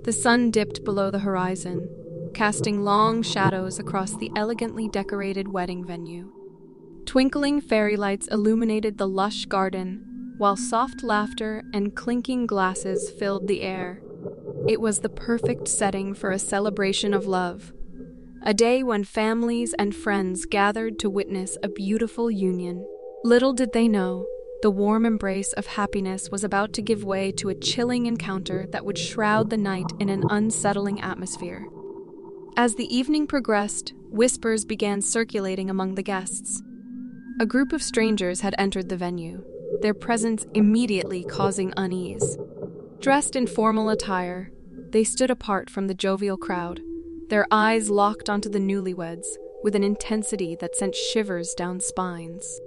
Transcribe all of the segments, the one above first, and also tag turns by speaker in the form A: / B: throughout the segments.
A: The sun dipped below the horizon, casting long shadows across the elegantly decorated wedding venue. Twinkling fairy lights illuminated the lush garden, while soft laughter and clinking glasses filled the air. It was the perfect setting for a celebration of love, a day when families and friends gathered to witness a beautiful union. Little did they know, the warm embrace of happiness was about to give way to a chilling encounter that would shroud the night in an unsettling atmosphere. As the evening progressed, whispers began circulating among the guests. A group of strangers had entered the venue, their presence immediately causing unease. Dressed in formal attire, they stood apart from the jovial crowd, their eyes locked onto the newlyweds with an intensity that sent shivers down spines.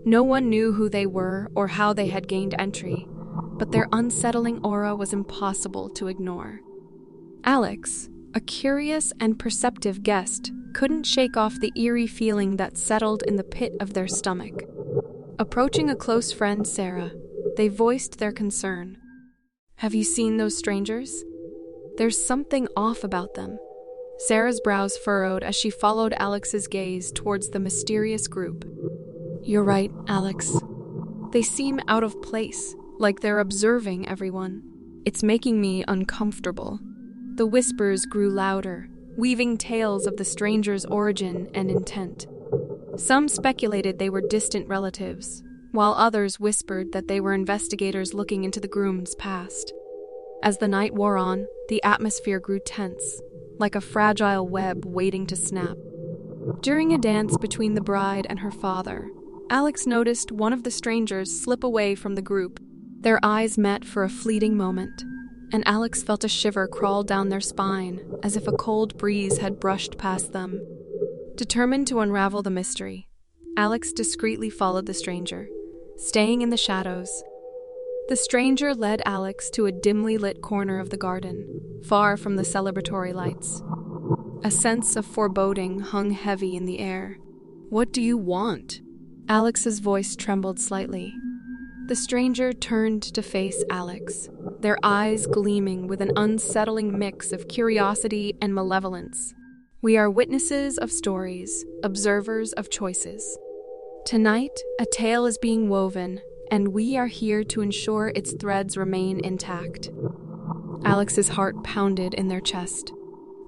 A: No one knew who they were or how they had gained entry, but their unsettling aura was impossible to ignore. Alex, a curious and perceptive guest, couldn't shake off the eerie feeling that settled in the pit of their stomach. Approaching a close friend, Sarah, they voiced their concern. "Have you seen those strangers? There's something off about them." Sarah's brows furrowed as she followed Alex's gaze towards the mysterious group. "You're right, Alex. They seem out of place, like they're observing everyone. It's making me uncomfortable." The whispers grew louder, weaving tales of the strangers' origin and intent. Some speculated they were distant relatives, while others whispered that they were investigators looking into the groom's past. As the night wore on, the atmosphere grew tense, like a fragile web waiting to snap. During a dance between the bride and her father, Alex noticed one of the strangers slip away from the group. Their eyes met for a fleeting moment, and Alex felt a shiver crawl down their spine, as if a cold breeze had brushed past them. Determined to unravel the mystery, Alex discreetly followed the stranger, staying in the shadows. The stranger led Alex to a dimly lit corner of the garden, far from the celebratory lights. A sense of foreboding hung heavy in the air. "What do you want?" Alex's voice trembled slightly. The stranger turned to face Alex, their eyes gleaming with an unsettling mix of curiosity and malevolence. "We are witnesses of stories, observers of choices. Tonight, a tale is being woven, and we are here to ensure its threads remain intact." Alex's heart pounded in their chest.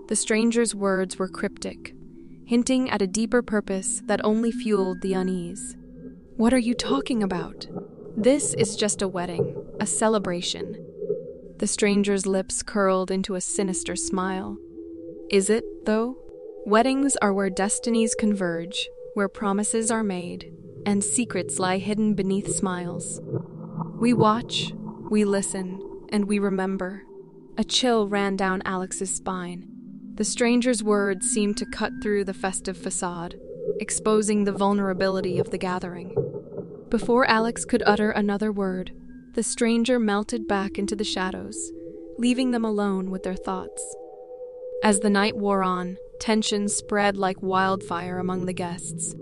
A: The stranger's words were cryptic, hinting at a deeper purpose that only fueled the unease. "What are you talking about? This is just a wedding, a celebration." The stranger's lips curled into a sinister smile. "Is it, though? Weddings are where destinies converge, where promises are made, and secrets lie hidden beneath smiles. We watch, we listen, and we remember." A chill ran down Alex's spine. The stranger's words seemed to cut through the festive facade, exposing the vulnerability of the gathering. Before Alex could utter another word, the stranger melted back into the shadows, leaving them alone with their thoughts. As the night wore on, tension spread like wildfire among the guests.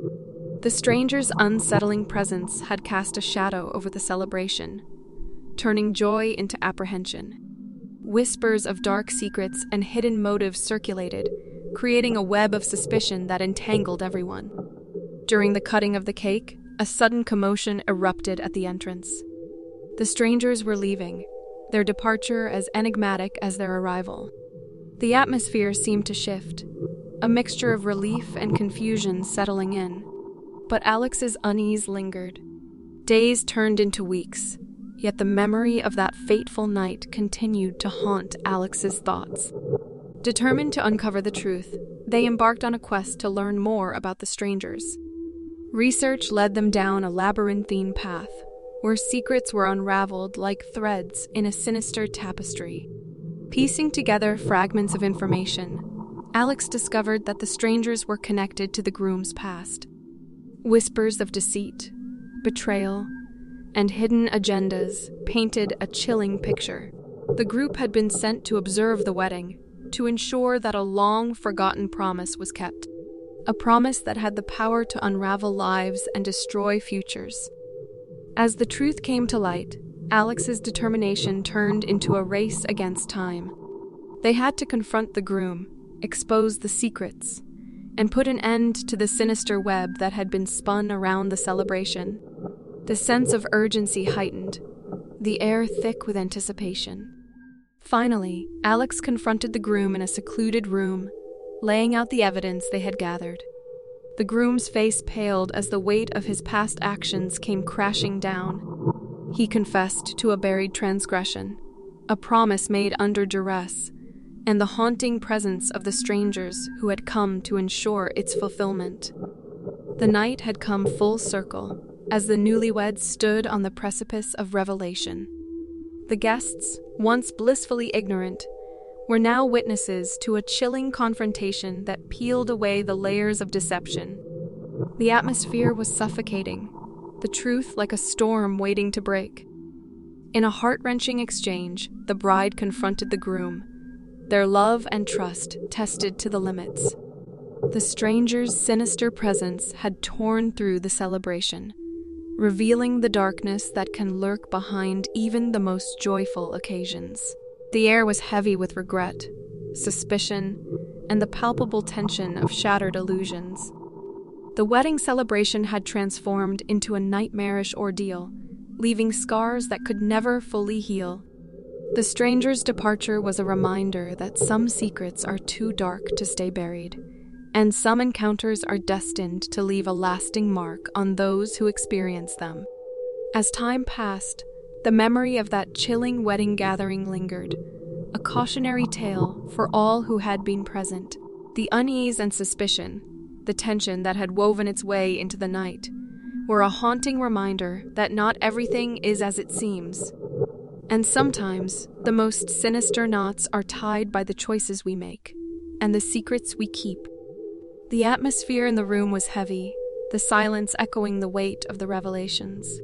A: The stranger's unsettling presence had cast a shadow over the celebration, turning joy into apprehension. Whispers of dark secrets and hidden motives circulated, creating a web of suspicion that entangled everyone. During the cutting of the cake, a sudden commotion erupted at the entrance. The strangers were leaving, their departure as enigmatic as their arrival. The atmosphere seemed to shift, a mixture of relief and confusion settling in. But Alex's unease lingered. Days turned into weeks, yet the memory of that fateful night continued to haunt Alex's thoughts. Determined to uncover the truth, they embarked on a quest to learn more about the strangers. Research led them down a labyrinthine path, where secrets were unraveled like threads in a sinister tapestry. Piecing together fragments of information, Alex discovered that the strangers were connected to the groom's past. Whispers of deceit, betrayal, and hidden agendas painted a chilling picture. The group had been sent to observe the wedding, to ensure that a long-forgotten promise was kept. A promise that had the power to unravel lives and destroy futures. As the truth came to light, Alex's determination turned into a race against time. They had to confront the groom, expose the secrets, and put an end to the sinister web that had been spun around the celebration. The sense of urgency heightened, the air thick with anticipation. Finally, Alex confronted the groom in a secluded room, laying out the evidence they had gathered. The groom's face paled as the weight of his past actions came crashing down. He confessed to a buried transgression, a promise made under duress, and the haunting presence of the strangers who had come to ensure its fulfillment. The night had come full circle, as the newlyweds stood on the precipice of revelation. The guests, once blissfully ignorant, were now witnesses to a chilling confrontation that peeled away the layers of deception. The atmosphere was suffocating, the truth like a storm waiting to break. In a heart-wrenching exchange, the bride confronted the groom, their love and trust tested to the limits. The stranger's sinister presence had torn through the celebration, revealing the darkness that can lurk behind even the most joyful occasions. The air was heavy with regret, suspicion, and the palpable tension of shattered illusions. The wedding celebration had transformed into a nightmarish ordeal, leaving scars that could never fully heal. The stranger's departure was a reminder that some secrets are too dark to stay buried, and some encounters are destined to leave a lasting mark on those who experience them. As time passed, the memory of that chilling wedding gathering lingered, a cautionary tale for all who had been present. The unease and suspicion, the tension that had woven its way into the night, were a haunting reminder that not everything is as it seems. And sometimes, the most sinister knots are tied by the choices we make, and the secrets we keep. The atmosphere in the room was heavy, the silence echoing the weight of the revelations.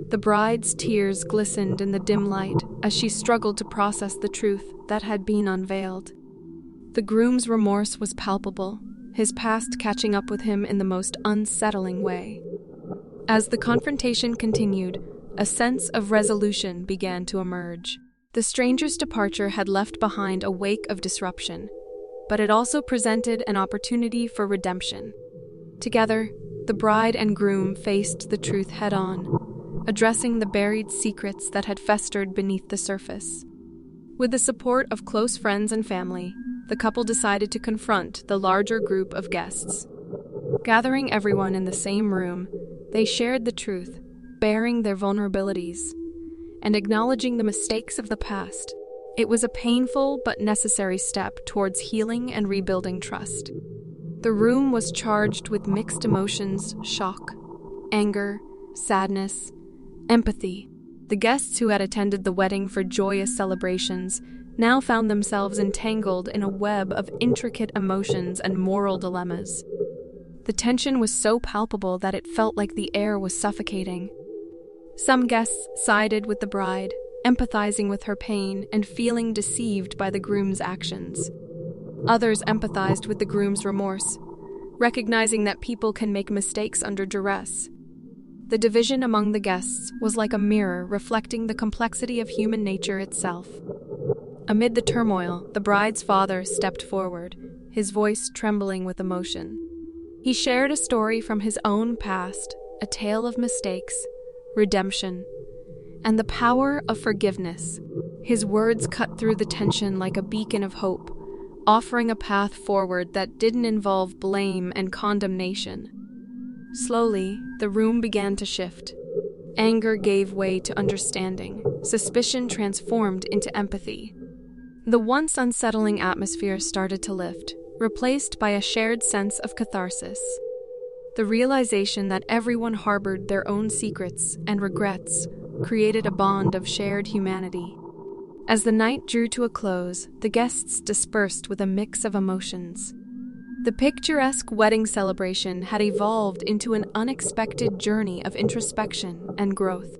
A: The bride's tears glistened in the dim light as she struggled to process the truth that had been unveiled. The groom's remorse was palpable, his past catching up with him in the most unsettling way. As the confrontation continued, a sense of resolution began to emerge. The stranger's departure had left behind a wake of disruption, but it also presented an opportunity for redemption. Together, the bride and groom faced the truth head-on, addressing the buried secrets that had festered beneath the surface. With the support of close friends and family, the couple decided to confront the larger group of guests. Gathering everyone in the same room, they shared the truth, bearing their vulnerabilities, and acknowledging the mistakes of the past. It was a painful but necessary step towards healing and rebuilding trust. The room was charged with mixed emotions: shock, anger, sadness, empathy. The guests who had attended the wedding for joyous celebrations now found themselves entangled in a web of intricate emotions and moral dilemmas. The tension was so palpable that it felt like the air was suffocating. Some guests sided with the bride, empathizing with her pain and feeling deceived by the groom's actions. Others empathized with the groom's remorse, recognizing that people can make mistakes under duress. The division among the guests was like a mirror reflecting the complexity of human nature itself. Amid the turmoil, the bride's father stepped forward, his voice trembling with emotion. He shared a story from his own past, a tale of mistakes, redemption, and the power of forgiveness. His words cut through the tension like a beacon of hope, offering a path forward that didn't involve blame and condemnation. Slowly, the room began to shift. Anger gave way to understanding. Suspicion transformed into empathy. The once unsettling atmosphere started to lift, replaced by a shared sense of catharsis. The realization that everyone harbored their own secrets and regrets created a bond of shared humanity. As the night drew to a close, the guests dispersed with a mix of emotions. The picturesque wedding celebration had evolved into an unexpected journey of introspection and growth.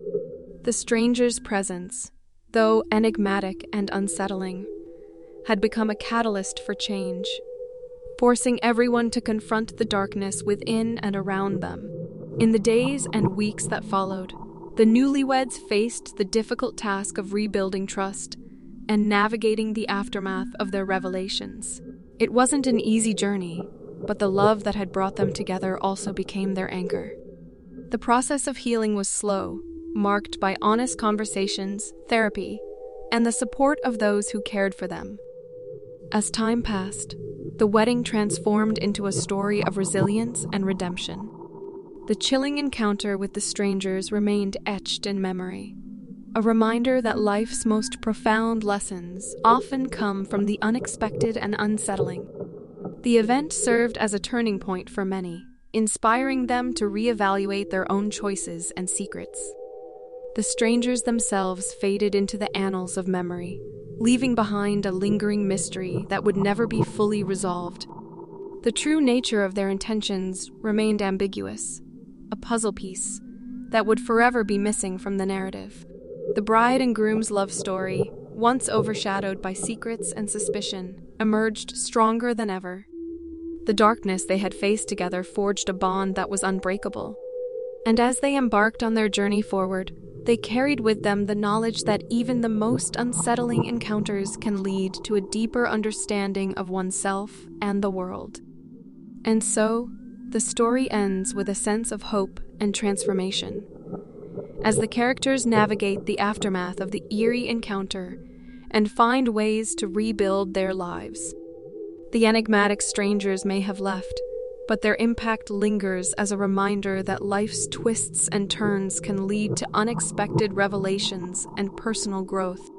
A: The stranger's presence, though enigmatic and unsettling, had become a catalyst for change, forcing everyone to confront the darkness within and around them. In the days and weeks that followed, the newlyweds faced the difficult task of rebuilding trust, and navigating the aftermath of their revelations. It wasn't an easy journey, but the love that had brought them together also became their anchor. The process of healing was slow, marked by honest conversations, therapy, and the support of those who cared for them. As time passed, the wedding transformed into a story of resilience and redemption. The chilling encounter with the strangers remained etched in memory, a reminder that life's most profound lessons often come from the unexpected and unsettling. The event served as a turning point for many, inspiring them to reevaluate their own choices and secrets. The strangers themselves faded into the annals of memory, leaving behind a lingering mystery that would never be fully resolved. The true nature of their intentions remained ambiguous, a puzzle piece that would forever be missing from the narrative. The bride and groom's love story, once overshadowed by secrets and suspicion, emerged stronger than ever. The darkness they had faced together forged a bond that was unbreakable. And as they embarked on their journey forward, they carried with them the knowledge that even the most unsettling encounters can lead to a deeper understanding of oneself and the world. And so, the story ends with a sense of hope and transformation. As the characters navigate the aftermath of the eerie encounter and find ways to rebuild their lives. The enigmatic strangers may have left, but their impact lingers as a reminder that life's twists and turns can lead to unexpected revelations and personal growth.